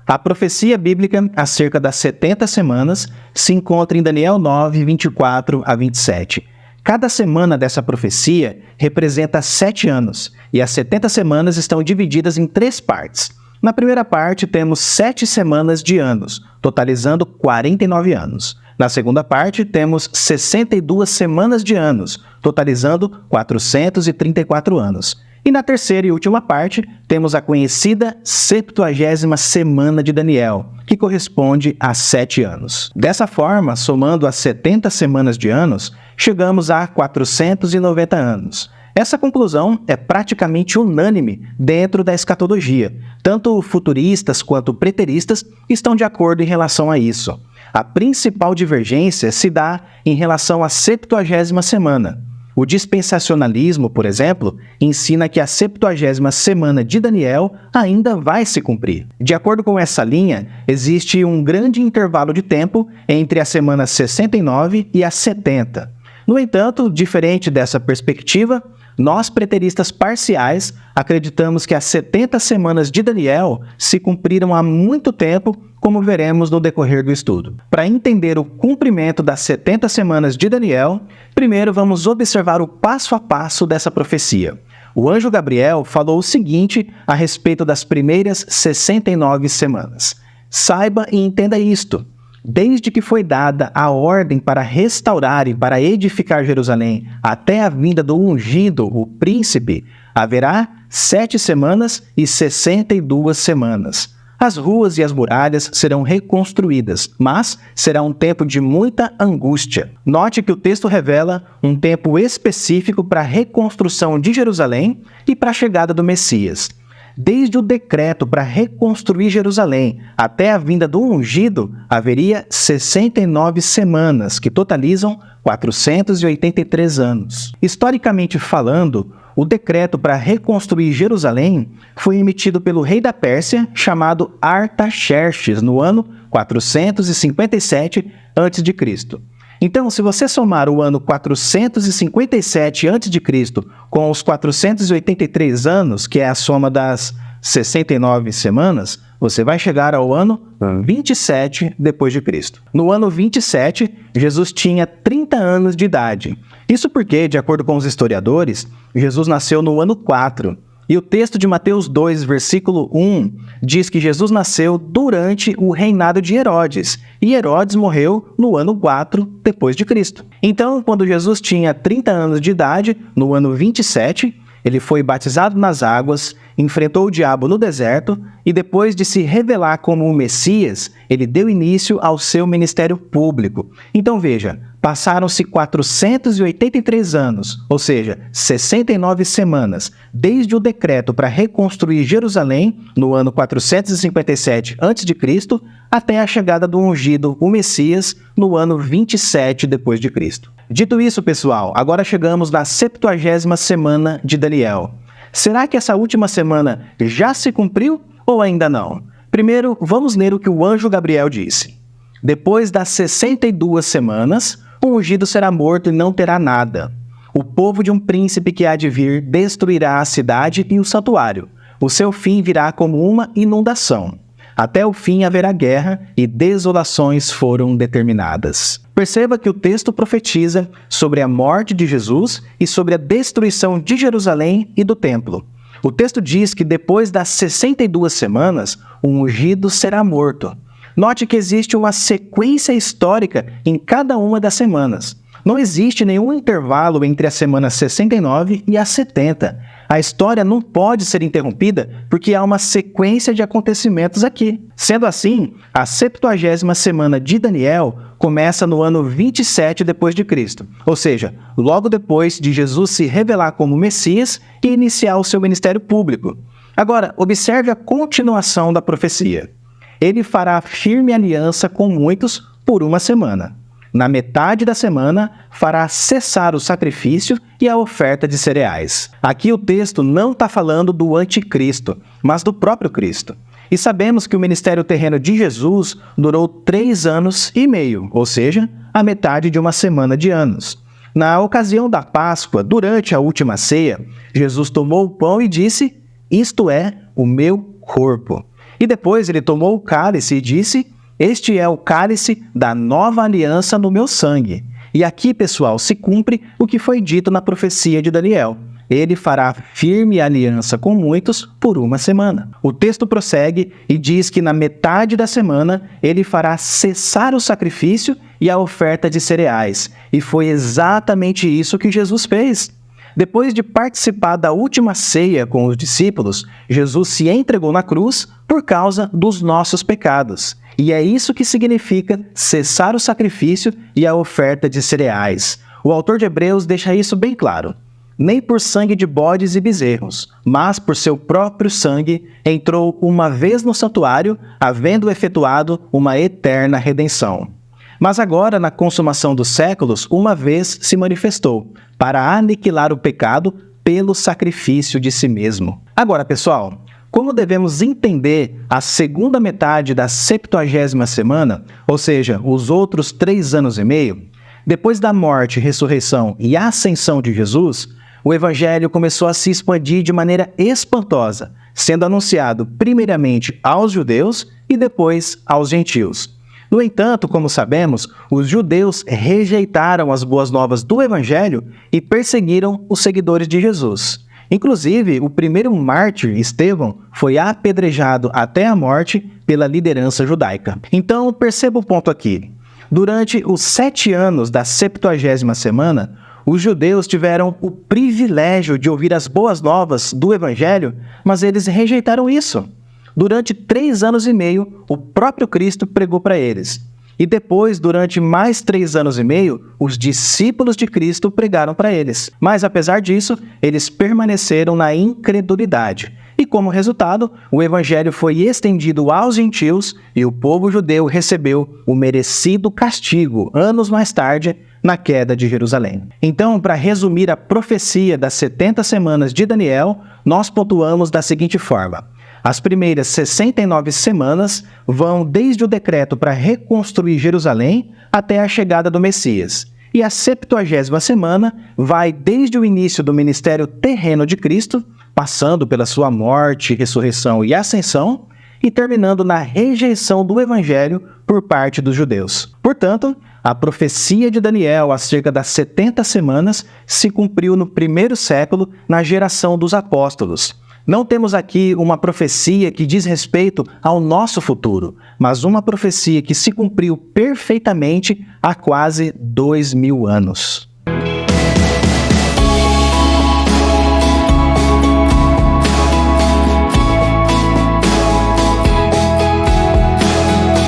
A profecia bíblica acerca das 70 semanas se encontra em Daniel 9, 24 a 27. Cada semana dessa profecia representa 7 anos, e as 70 semanas estão divididas em 3 partes. Na primeira parte temos 7 semanas de anos, totalizando 49 anos. Na segunda parte temos 62 semanas de anos, totalizando 434 anos. E na terceira e última parte, temos a conhecida 70ª semana de Daniel, que corresponde a 7 anos. Dessa forma, somando as 70 semanas de anos, chegamos a 490 anos. Essa conclusão é praticamente unânime dentro da escatologia. Tanto futuristas quanto preteristas estão de acordo em relação a isso. A principal divergência se dá em relação à 70ª semana. O dispensacionalismo, por exemplo, ensina que a 70ª semana de Daniel ainda vai se cumprir. De acordo com essa linha, existe um grande intervalo de tempo entre a semana 69 e a 70. No entanto, diferente dessa perspectiva, nós preteristas parciais acreditamos que as 70 semanas de Daniel se cumpriram há muito tempo, como veremos no decorrer do estudo. Para entender o cumprimento das 70 semanas de Daniel, primeiro vamos observar o passo a passo dessa profecia. O anjo Gabriel falou o seguinte a respeito das primeiras 69 semanas. Saiba e entenda isto. Desde que foi dada a ordem para restaurar e para edificar Jerusalém até a vinda do ungido, o príncipe, haverá 7 semanas e 62 semanas. As ruas e as muralhas serão reconstruídas, mas será um tempo de muita angústia. Note que o texto revela um tempo específico para a reconstrução de Jerusalém e para a chegada do Messias. Desde o decreto para reconstruir Jerusalém até a vinda do ungido, haveria 69 semanas, que totalizam 483 anos. Historicamente falando, o decreto para reconstruir Jerusalém foi emitido pelo rei da Pérsia, chamado Artaxerxes, no ano 457 a.C. Então, se você somar o ano 457 a.C. com os 483 anos, que é a soma das 69 semanas, você vai chegar ao ano 27 depois de Cristo. No ano 27, Jesus tinha 30 anos de idade. Isso porque, de acordo com os historiadores, Jesus nasceu no ano 4. E o texto de Mateus 2, versículo 1, diz que Jesus nasceu durante o reinado de Herodes, e Herodes morreu no ano 4 depois de Cristo. Então, quando Jesus tinha 30 anos de idade, no ano 27, ele foi batizado nas águas, enfrentou o diabo no deserto, e depois de se revelar como o Messias, ele deu início ao seu ministério público. Então veja, passaram-se 483 anos, ou seja, 69 semanas, desde o decreto para reconstruir Jerusalém, no ano 457 a.C., até a chegada do ungido, o Messias, no ano 27 depois de Cristo. Dito isso, pessoal, agora chegamos na 70ª semana de Daniel. Será que essa última semana já se cumpriu ou ainda não? Primeiro, vamos ler o que o anjo Gabriel disse. Depois das 62 semanas, o ungido será morto e não terá nada. O povo de um príncipe que há de vir destruirá a cidade e o santuário. O seu fim virá como uma inundação. Até o fim haverá guerra e desolações foram determinadas. Perceba que o texto profetiza sobre a morte de Jesus e sobre a destruição de Jerusalém e do templo. O texto diz que depois das 62 semanas, o ungido será morto. Note que existe uma sequência histórica em cada uma das semanas. Não existe nenhum intervalo entre a semana 69 e a 70. A história não pode ser interrompida porque há uma sequência de acontecimentos aqui. Sendo assim, a 70ª semana de Daniel começa no ano 27 depois de Cristo, ou seja, logo depois de Jesus se revelar como Messias e iniciar o seu ministério público. Agora, observe a continuação da profecia. Ele fará firme aliança com muitos por uma semana. Na metade da semana, fará cessar o sacrifício e a oferta de cereais. Aqui o texto não está falando do anticristo, mas do próprio Cristo. E sabemos que o ministério terreno de Jesus durou 3 anos e meio, ou seja, a metade de uma semana de anos. Na ocasião da Páscoa, durante a última ceia, Jesus tomou o pão e disse: "Isto é o meu corpo." E depois ele tomou o cálice e disse: "Este é o cálice da nova aliança no meu sangue." E aqui, pessoal, se cumpre o que foi dito na profecia de Daniel. Ele fará firme aliança com muitos por uma semana. O texto prossegue e diz que na metade da semana ele fará cessar o sacrifício e a oferta de cereais. E foi exatamente isso que Jesus fez. Depois de participar da última ceia com os discípulos, Jesus se entregou na cruz por causa dos nossos pecados. E é isso que significa cessar o sacrifício e a oferta de cereais. O autor de Hebreus deixa isso bem claro. Nem por sangue de bodes e bezerros, mas por seu próprio sangue entrou uma vez no santuário, havendo efetuado uma eterna redenção. Mas agora, na consumação dos séculos, uma vez se manifestou, para aniquilar o pecado pelo sacrifício de si mesmo. Agora, pessoal, como devemos entender a segunda metade da 70ª semana, ou seja, os outros 3 anos e meio? Depois da morte, ressurreição e ascensão de Jesus, o Evangelho começou a se expandir de maneira espantosa, sendo anunciado primeiramente aos judeus e depois aos gentios. No entanto, como sabemos, os judeus rejeitaram as boas novas do Evangelho e perseguiram os seguidores de Jesus. Inclusive, o primeiro mártir, Estevão, foi apedrejado até a morte pela liderança judaica. Então, perceba o ponto aqui. Durante os 7 anos da 70ª semana, os judeus tiveram o privilégio de ouvir as boas novas do Evangelho, mas eles rejeitaram isso. Durante 3 anos e meio, o próprio Cristo pregou para eles. E depois, durante mais 3 anos e meio, os discípulos de Cristo pregaram para eles. Mas, apesar disso, eles permaneceram na incredulidade. E, como resultado, o Evangelho foi estendido aos gentios e o povo judeu recebeu o merecido castigo, anos mais tarde, na queda de Jerusalém. Então, para resumir a profecia das 70 semanas de Daniel, nós pontuamos da seguinte forma: as primeiras 69 semanas vão desde o decreto para reconstruir Jerusalém até a chegada do Messias. E a 70ª semana vai desde o início do ministério terreno de Cristo, passando pela sua morte, ressurreição e ascensão, e terminando na rejeição do Evangelho por parte dos judeus. Portanto, a profecia de Daniel acerca das 70 semanas se cumpriu no primeiro século, na geração dos apóstolos. Não temos aqui uma profecia que diz respeito ao nosso futuro, mas uma profecia que se cumpriu perfeitamente há quase 2000 anos.